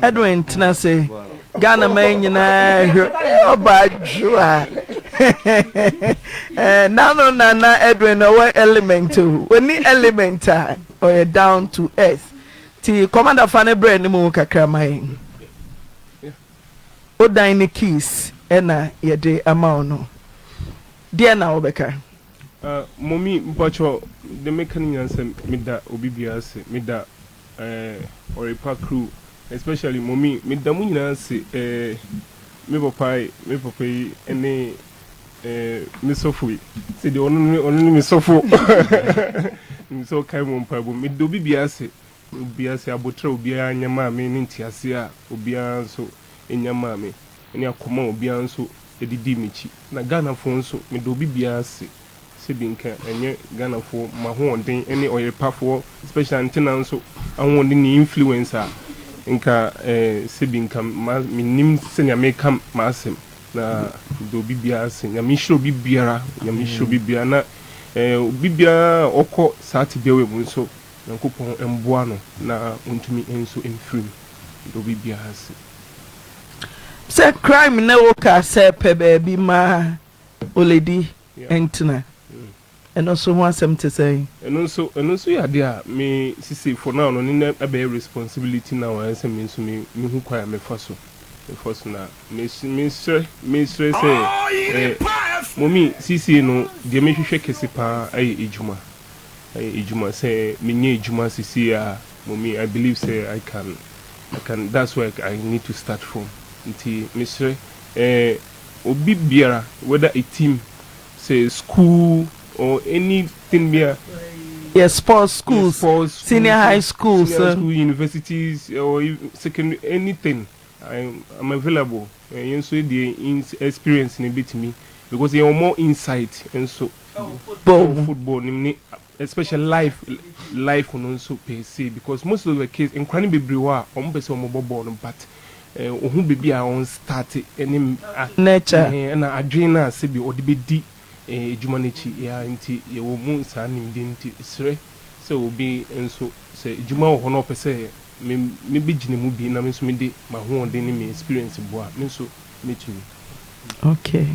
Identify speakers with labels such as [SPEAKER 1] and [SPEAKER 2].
[SPEAKER 1] Edwin tena se Ghana man nyina obadwa nana Edwin no element when ni element or down to earth ti commander fane brain ni mu kakra man o dan ni keys na ye de amount no dia na obeka
[SPEAKER 2] mommy mpacho the mechanic answer me da obi biase me da Oyere crew especially mommy me da mu nyina se me papa ene me sofu se de onu me sofu me so kai mo mpa bo me do biase abotra obi anyama me ne ntiase a obi anso enyama me ene akoma obi anso edidi michi na Ghana fo nso me do biase se binka enye Ghana fo ma ho onden ene Oyere fo especially antenna nso ahon de ni influencer nka sebinka minim senya make masem na do bibia sen ya mi shiro bibiara na bibia okọ saturday we mu nso nankopon emboa no na untumi enso enfrim do bibia sen
[SPEAKER 1] se crime na wo ka se pe baby ma oledi entna eno so ho asem te say
[SPEAKER 2] eno so ya dia me sisi for now no ni be responsibility now I say me so me hu kwa me faso na me sure say mommy sisi no de me hwehwe kese pa aye ejuma say me nye ejuma sisi ya mommy I believe say I can that's where I need to start from until me sure obi biara whether a team say school or anything there.
[SPEAKER 1] Yes, sports schools, senior high schools,
[SPEAKER 2] universities, or secondary, anything. I'm available. And so the experience in a bit to me because they are more insight and so football, especially life on also per se because most of the kids in Cranny Bibriwa, almost on mobile born, but who be on start any
[SPEAKER 1] nature
[SPEAKER 2] and Adrena Sebi or the BD. Jumanichi ya nti ye wo mu sa nimde nti sre se obi enso se juma wo hono pese me bigine mu bi na me so me de ma ho onde ni me experience boa me so me tumi
[SPEAKER 1] okay